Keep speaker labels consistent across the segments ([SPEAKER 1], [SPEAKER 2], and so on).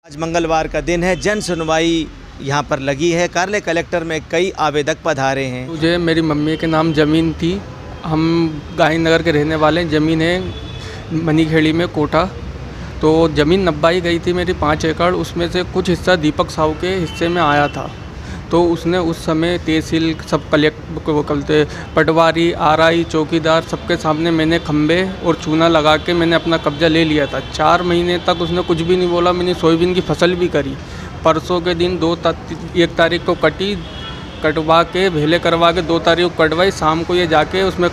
[SPEAKER 1] आज मंगलवार का दिन है। जन सुनवाई यहाँ पर लगी है। कार्यालय कलेक्टर में कई आवेदक पधारे हैं।
[SPEAKER 2] मुझे मेरी मम्मी के नाम ज़मीन थी। हम गांधीनगर के रहने वाले हैं। ज़मीन है मनीखेड़ी में कोटा। तो ज़मीन नब्बाई गई थी मेरी 5 एकड़। उसमें से कुछ हिस्सा दीपक साहू के हिस्से में आया था। तो उसने उस समय तहसील सब पटवारी आरआई चौकीदार सबके सामने मैंने खंबे और चूना लगा के मैंने अपना कब्जा ले लिया था। 4 महीने तक उसने कुछ भी नहीं बोला। मैंने सोयाबीन की फसल भी करी। परसों के दिन 1 तारीख को कटवा के भेले करवा के 2 तारीख को कटवाई। शाम को ये जाके उसमें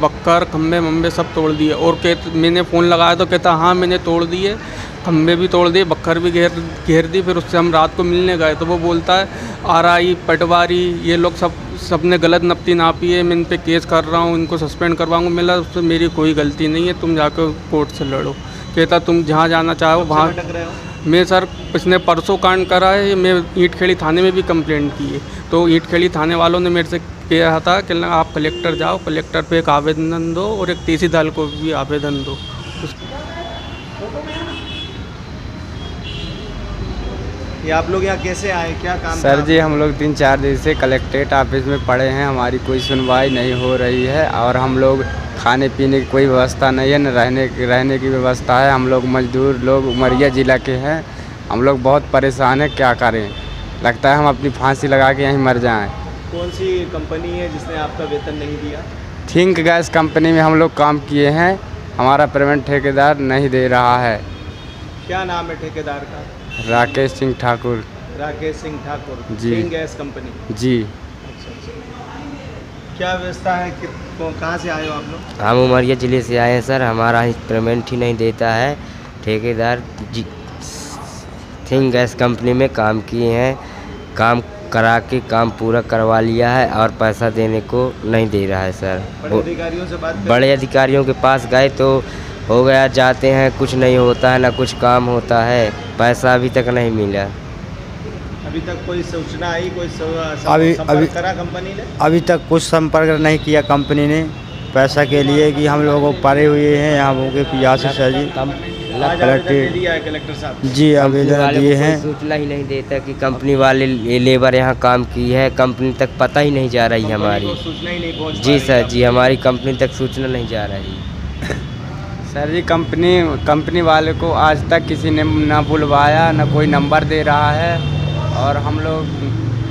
[SPEAKER 2] बक्कर खंबे मम्बे सब तोड़ दिए। और मैंने फ़ोन लगाया तो कहता हाँ मैंने तोड़ दिए, खंबे भी तोड़ दिए, बक्कर भी घेर दी। फिर उससे हम रात को मिलने गए तो वो बोलता है आरआई पटवारी ये लोग सबने गलत नपती नापी है, मैं इन पे केस कर रहा हूँ, इनको सस्पेंड करवाऊँगा। मिला उससे मेरी कोई गलती नहीं है, तुम जाकर कोर्ट से लड़ो। कहता तुम जहाँ जाना चाहो वहाँ। मैं सर इसने परसों कांड करा है। मैं ईंटखेड़ी थाने में भी कंप्लेंट की है। तो ईंटखेड़ी थाने वालों ने मेरे से कहा था कि आप कलेक्टर जाओ, कलेक्टर पे एक आवेदन दो और एक तहसीलदार को भी आवेदन दो।
[SPEAKER 1] ये आप लोग यहाँ कैसे आए, क्या काम
[SPEAKER 3] सर जी हम लोग 3-4 दिन से कलेक्ट्रेट ऑफिस में पड़े हैं। हमारी कोई सुनवाई नहीं हो रही है और हम लोग खाने पीने की कोई व्यवस्था नहीं है, न रहने की व्यवस्था है। हम लोग मजदूर लोग उमरिया ज़िला के हैं। हम लोग बहुत परेशान हैं, क्या करें। लगता है हम अपनी फांसी लगा के यहीं मर जाएं।
[SPEAKER 1] कौन सी कंपनी है जिसने आपका वेतन नहीं दिया?
[SPEAKER 3] थिंक गैस कंपनी में हम लोग काम किए हैं। हमारा पेमेंट ठेकेदार नहीं दे रहा है।
[SPEAKER 1] क्या नाम है ठेकेदार का?
[SPEAKER 3] Rakesh Singh Thakur.
[SPEAKER 1] Rakesh Singh Thakur
[SPEAKER 3] ji.
[SPEAKER 1] Think gas company
[SPEAKER 3] जी।
[SPEAKER 1] अच्छा। क्या व्यवस्था है, कहाँ से आए हो आप लोग?
[SPEAKER 4] हम उमरिया ज़िले से आए हैं सर। हमारा पेमेंट ही नहीं देता है। ठेकेदार थिंक गैस कंपनी में काम किए हैं, काम करा के काम पूरा करवा लिया है और पैसा देने को नहीं दे रहा है सर। बड़े अधिकारियों के पास गए तो हो गया, जाते हैं कुछ नहीं होता है, ना कुछ काम होता है, पैसा अभी तक नहीं मिला।
[SPEAKER 1] अभी तक कोई सूचना आई, कोई
[SPEAKER 3] संपर्क
[SPEAKER 1] करा कंपनी ने?
[SPEAKER 3] अभी तक कुछ संपर्क नहीं किया कंपनी ने पैसा के लिए कि हम लोगों को पड़े हुए हैं यहाँ के पियास सर जी।
[SPEAKER 1] कलेक्टर साहब
[SPEAKER 3] जी आवेदन दिए हैं।
[SPEAKER 4] सूचना ही नहीं देता कि कंपनी वाले लेबर यहाँ काम की है। कंपनी तक पता ही नहीं जा रही हमारी।
[SPEAKER 1] सूचना ही नहीं पहुँच
[SPEAKER 4] जी सर जी, हमारी कंपनी तक सूचना नहीं जा रही।
[SPEAKER 3] सर जी कंपनी वाले को आज तक किसी ने ना बुलवाया, ना कोई नंबर दे रहा है और हम लोग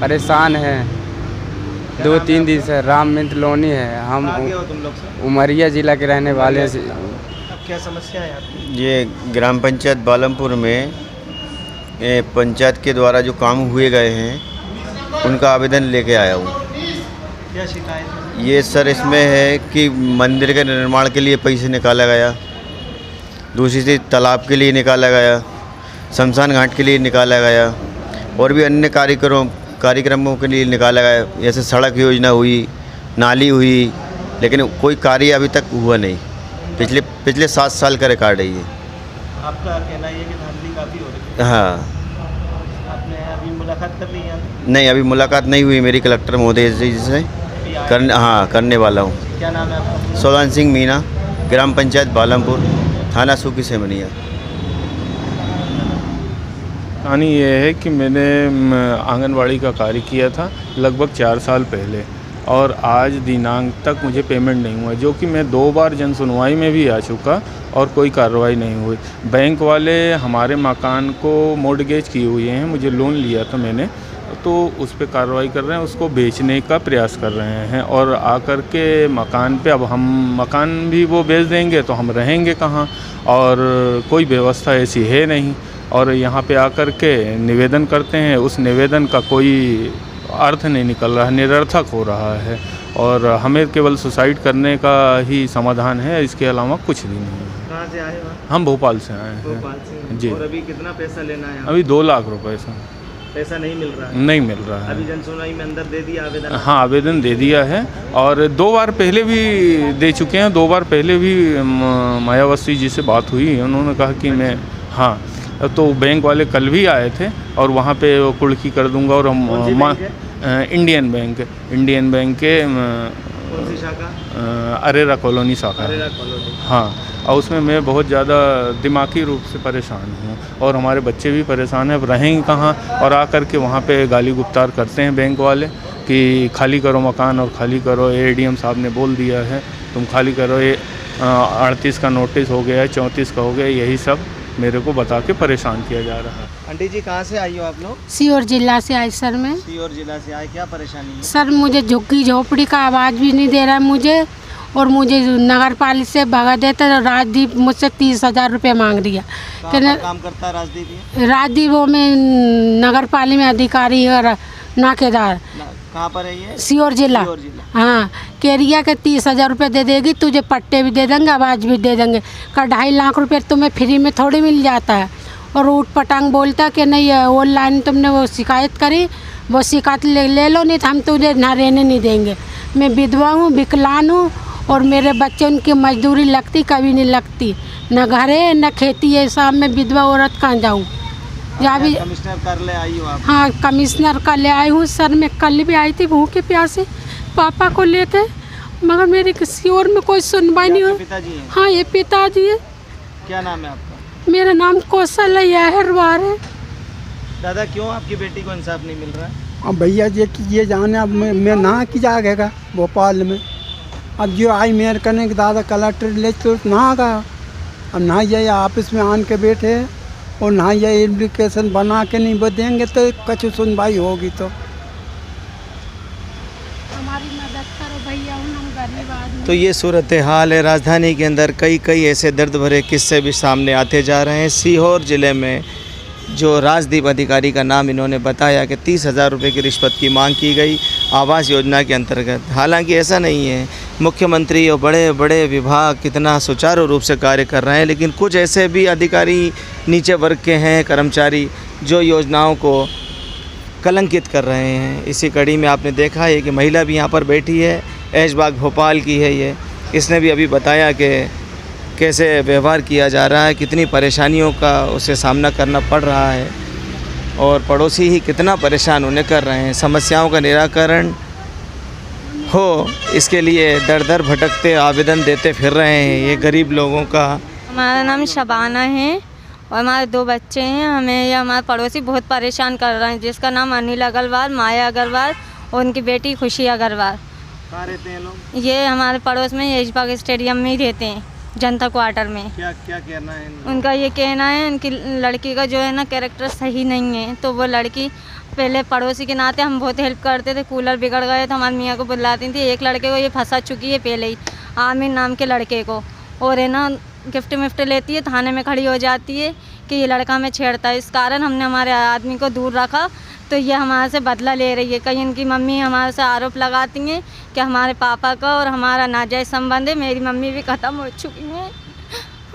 [SPEAKER 3] परेशान हैं। 2-3 दिन से राम मिंट लोनी है। हम
[SPEAKER 1] तुम लोग
[SPEAKER 3] उमरिया ज़िला के रहने वाले से।
[SPEAKER 1] अब क्या समस्या है आपकी?
[SPEAKER 5] ये ग्राम पंचायत बालमपुर में पंचायत के द्वारा जो काम हुए गए हैं उनका आवेदन लेके आया हूँ।
[SPEAKER 1] क्या शिकायत है?
[SPEAKER 5] ये सर इसमें है कि मंदिर के निर्माण के लिए पैसे निकाला गया, दूसरी चीज़ तालाब के लिए निकाला गया, शमशान घाट के लिए निकाला गया और भी अन्य कार्यक्रमों के लिए निकाला गया। जैसे सड़क योजना हुई, नाली हुई, लेकिन कोई कार्य अभी तक हुआ नहीं। पिछले 7 साल का रिकॉर्ड है ये।
[SPEAKER 1] आपका कहना ये कि धांधली काफ़ी हो रही है?
[SPEAKER 5] हाँ।
[SPEAKER 1] आपने अभी मुलाकात कर ली है?
[SPEAKER 5] नहीं, अभी मुलाकात नहीं हुई मेरी कलेक्टर महोदय जी से। करने वाला हूँ।
[SPEAKER 1] क्या नाम है आपका?
[SPEAKER 5] सोलान सिंह मीना, ग्राम पंचायत बालमपुर, थाना सूखी सेमनिया।
[SPEAKER 6] कहानी ये है कि मैंने आंगनवाड़ी का कार्य किया था लगभग 4 साल पहले और आज दिनांक तक मुझे पेमेंट नहीं हुआ, जो कि मैं 2 बार जन सुनवाई में भी आ चुका और कोई कार्रवाई नहीं हुई। बैंक वाले हमारे मकान को मॉर्टगेज किए हुए हैं, मुझे लोन लिया था मैंने, तो उस पर कार्रवाई कर रहे हैं, उसको बेचने का प्रयास कर रहे हैं और आकर के मकान पे अब हम मकान भी वो बेच देंगे तो हम रहेंगे कहाँ, और कोई व्यवस्था ऐसी है नहीं। और यहाँ पे आकर के निवेदन करते हैं, उस निवेदन का कोई अर्थ नहीं निकल रहा है, निरर्थक हो रहा है और हमें केवल सुसाइड करने का ही समाधान है, इसके अलावा कुछ भी नहीं है।
[SPEAKER 1] कहाँ से आए हो?
[SPEAKER 6] हम भोपाल से आए हैं।
[SPEAKER 1] भोपाल से?
[SPEAKER 6] जी।
[SPEAKER 1] और अभी कितना पैसा लेना है?
[SPEAKER 6] अभी 2 लाख रुपए से
[SPEAKER 1] पैसा नहीं मिल रहा है?
[SPEAKER 6] नहीं मिल रहा है।
[SPEAKER 1] अभी जन सुनवाई में अंदर दे दिया आवेदन?
[SPEAKER 6] हाँ, आवेदन दे दिया है और 2 बार पहले भी दे चुके हैं। 2 बार पहले भी मायावती जी से बात हुई, उन्होंने कहा कि मैं हाँ, तो बैंक वाले कल भी आए थे और वहाँ पे कुर्की कर दूंगा और हम इंडियन बैंक के
[SPEAKER 1] कौन सी शाखा?
[SPEAKER 6] अरेरा कॉलोनी शाखा है।
[SPEAKER 1] अरेरा कॉलोनी।
[SPEAKER 6] हाँ, और उसमें मैं बहुत ज़्यादा दिमागी रूप से परेशान हूँ और हमारे बच्चे भी परेशान हैं। अब रहेंगे कहाँ? और आकर के वहाँ पे गाली गुप्तार करते हैं बैंक वाले कि खाली करो मकान और खाली करो। एडीएम साहब ने बोल दिया है तुम खाली करो। ये 38 का नोटिस हो गया है, 34 का हो गया, यही सब मेरे को बता के परेशान किया जा रहा है।
[SPEAKER 1] आंटी जी कहाँ से आई हो आप लोग?
[SPEAKER 7] सीहोर जिला से आई सर मैं।
[SPEAKER 1] सीहोर जिला से आए, क्या परेशानी है?
[SPEAKER 7] सर मुझे झुग्गी झोपड़ी का आवाज़ भी नहीं दे रहा है मुझे, और मुझे नगर पालिका से भगा देता है। राजदीप मुझसे 30,000 रुपये मांग रही है।
[SPEAKER 1] कहाँ पर काम करता है राजदीप ये?
[SPEAKER 7] राजदीप वो में नगर पालिका में अधिकारी और नाकेदार।
[SPEAKER 1] कहाँ पर है ये?
[SPEAKER 7] सीहोर जिला।
[SPEAKER 1] सीहोर जिला।
[SPEAKER 7] हाँ, केरिया के 30,000 रुपये दे देगी, तुझे पट्टे भी दे देंगे, आवाज़ भी दे देंगे। का 2.5 लाख रुपये तुम्हें फ्री में थोड़ी मिल जाता है। और ऊट पटांग बोलता कि नहीं ऑनलाइन तुमने वो शिकायत करी, वो शिकायत ले लो, नहीं तो हम तुझे ना रहने नहीं देंगे। मैं विधवा हूँ, विकलांग हूँ, और मेरे बच्चे उनकी मजदूरी लगती कभी नहीं लगती, न घर है न खेती है। साहब मैं विधवा औरत कहाँ जाऊँ? या भी
[SPEAKER 1] कमिश्नर कार्यालय आई हो आप?
[SPEAKER 7] हाँ, कमिश्नर का ले आई हूँ सर। मैं कल भी आई थी भूखे प्यासे पापा को लेके, मगर मेरी किसी और में कोई सुनवाई नहीं हो।
[SPEAKER 1] पिताजी हैं?
[SPEAKER 7] हाँ, ये पिताजी है।
[SPEAKER 1] क्या नाम है आपका?
[SPEAKER 7] मेरा नाम कौशल यहरवार है।
[SPEAKER 1] दादा क्यों आपकी बेटी को इंसाफ नहीं मिल रहा है?
[SPEAKER 8] अब भैया जी कि ये जाने, अब मैं ना की जाएगा भोपाल में। अब जो आई मेयर करने के दादा कलेक्टर ले तो ना गया। अब ना ये ऑफिस में आन के बैठे और ना ये एप्लीकेशन बना के नहीं देंगे तो कुछ सुनवाई होगी। तो
[SPEAKER 7] हमारी मदद करो भैया, हम गरीब आदमी।
[SPEAKER 1] तो ये सूरत हाल है। राजधानी के अंदर कई ऐसे दर्द भरे किस्से भी सामने आते जा रहे हैं। सीहोर ज़िले में जो राजदीप अधिकारी का नाम इन्होंने बताया कि 30,000 रुपये की रिश्वत की मांग की गई आवास योजना के अंतर्गत। हालांकि ऐसा नहीं है। मुख्यमंत्री और बड़े बड़े विभाग कितना सुचारू रूप से कार्य कर रहे हैं, लेकिन कुछ ऐसे भी अधिकारी नीचे वर्ग के हैं, कर्मचारी, जो योजनाओं को कलंकित कर रहे हैं। इसी कड़ी में आपने देखा है कि महिला भी यहाँ पर बैठी है, ऐशबाग भोपाल की है ये। इसने भी अभी बताया कि कैसे व्यवहार किया जा रहा है, कितनी परेशानियों का उसे सामना करना पड़ रहा है, और पड़ोसी ही कितना परेशान उन्हें कर रहे हैं। समस्याओं का निराकरण हो, इसके लिए दर दर भटकते आवेदन देते फिर रहे हैं ये गरीब लोगों का।
[SPEAKER 9] हमारा नाम शबाना है और हमारे 2 बच्चे हैं। हमें ये हमारे पड़ोसी बहुत परेशान कर रहे हैं, जिसका नाम अनिल अग्रवाल, माया अग्रवाल और उनकी बेटी खुशी अग्रवाल।
[SPEAKER 1] कहाँ रहते हैं लोग?
[SPEAKER 9] ये हमारे पड़ोस में ऐशबाग स्टेडियम में ही रहते हैं, जनता क्वार्टर में।
[SPEAKER 1] क्या कहना है
[SPEAKER 9] उनका ये कहना है उनकी लड़की का जो है ना कैरेक्टर सही नहीं है। तो वो लड़की पहले पड़ोसी के नाते हम बहुत हेल्प करते थे। कूलर बिगड़ गए तो हमारी मियाँ को बुलाती थी। एक लड़के को ये फंसा चुकी है पहले ही, आमिर नाम के लड़के को, और है ना गिफ्ट मिफ्ट लेती है, थाने में खड़ी हो जाती है कि ये लड़का हमें छेड़ता है। इस कारण हमने हमारे आदमी को दूर रखा। तो ये हमारे से बदला ले रही है। कहीं इनकी मम्मी हमारे से आरोप लगाती हैं कि हमारे पापा का और हमारा नाजायज़ संबंध है। मेरी मम्मी भी ख़त्म हो चुकी है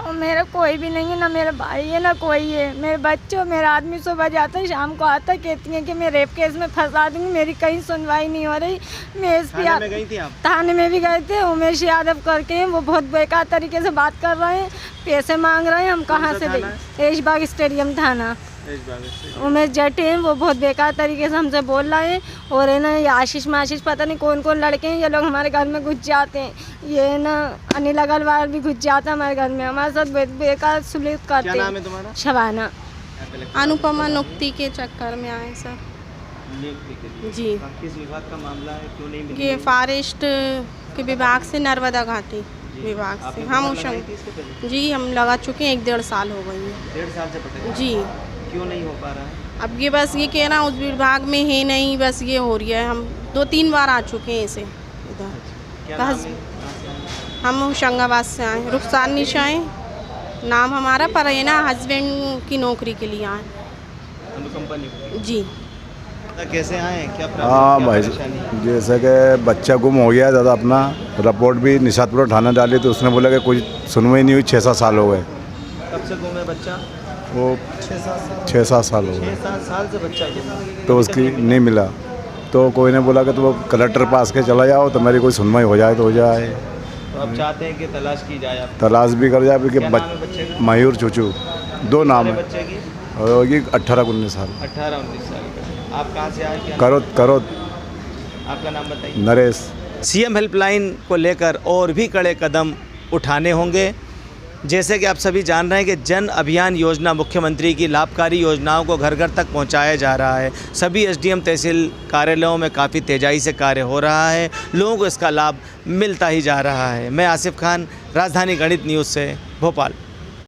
[SPEAKER 9] और मेरा कोई भी नहीं है, ना मेरा भाई है ना कोई है। मेरे बच्चों, मेरा आदमी सुबह जाता है शाम को आता, कहती हैं कि मैं रेप केस में फंसा दूँगी। मेरी कहीं सुनवाई नहीं हो रही। मैं थाने में भी गए थे, उमेश यादव करके हैं, वो बहुत बेकार तरीके से बात कर रहे हैं, पैसे मांग रहे हैं। हम कहाँ से दें? ऐशबाग स्टेडियम थाना, उमेश जट हैं, वो बहुत बेकार तरीके से हमसे बोल रहे हैं। और है ना ये आशीष पता नहीं कौन कौन लड़के हैं, ये लोग हमारे घर में घुस जाते हैं। ये ना अनिल अग्रवाल भी घुस जाता है हमारे घर में, हमारे साथ बेकार सलूक करते हैं।
[SPEAKER 1] क्या नाम है तुम्हारा?
[SPEAKER 9] शबाना।
[SPEAKER 10] अनुपमा नियुक्ति के चक्कर में आए सर।
[SPEAKER 1] नियुक्ति के लिए?
[SPEAKER 10] जी।
[SPEAKER 1] किस विभाग का मामला है, क्यों नहीं मिली?
[SPEAKER 10] ये फॉरेस्ट के विभाग से, नर्मदा घाटी विभाग से। हम जी हम लगा चुके हैं, 1-1.5 साल हो गई है।
[SPEAKER 1] 1.5 साल से पकड़े?
[SPEAKER 10] जी।
[SPEAKER 1] क्यों नहीं हो पा रहा है?
[SPEAKER 10] अब ये बस ये कहना उस विभाग में है नहीं, बस ये हो रही है। हम 2-3 बार आ चुके हैं इसे इधर।
[SPEAKER 1] क्या नाम है?
[SPEAKER 10] हम होशंगाबाद से आए, रुखसार निशा है नाम हमारा, पर है ना हस्बैंड की नौकरी के लिए आए।
[SPEAKER 1] अनुकंपा नियुक्ति?
[SPEAKER 10] जी।
[SPEAKER 1] कैसे आए, क्या
[SPEAKER 11] हाँ भाई, जैसे कि बच्चा गुम हो गया दादा, अपना रिपोर्ट भी निशातपुर थाना डाली तो उसने बोला कि कुछ सुनवाई नहीं हुई। 6-7 साल हो गए।
[SPEAKER 1] कब से गुम है बच्चा?
[SPEAKER 11] वो 6-7 साल हो गए।
[SPEAKER 1] 6-7 साल से बच्चा
[SPEAKER 11] तो उसकी नहीं मिला, तो कोई ने बोला कि तो वो कलेक्टर पास के चला जाओ तो मेरी कोई सुनवाई हो जाए तो हो जाए।
[SPEAKER 1] तो अब चाहते हैं कि तलाश की जाए?
[SPEAKER 11] तलाश भी कर जाए क्योंकि मयूर चूचू 2 नाम है
[SPEAKER 1] बच्चे की,
[SPEAKER 11] और ये 18-19 साल।
[SPEAKER 1] 18-19 साल का। आप कहाँ से आए?
[SPEAKER 11] करोत।
[SPEAKER 1] आपका नाम बताइए।
[SPEAKER 11] नरेश।
[SPEAKER 1] सीएम हेल्पलाइन को लेकर और भी कड़े कदम उठाने होंगे। जैसे कि आप सभी जान रहे हैं कि जन अभियान योजना मुख्यमंत्री की लाभकारी योजनाओं को घर घर तक पहुंचाया जा रहा है। सभी एसडीएम तहसील कार्यालयों में काफ़ी तेज़ी से कार्य हो रहा है, लोगों को इसका लाभ मिलता ही जा रहा है। मैं आसिफ खान, राजधानी गणित न्यूज़ से भोपाल।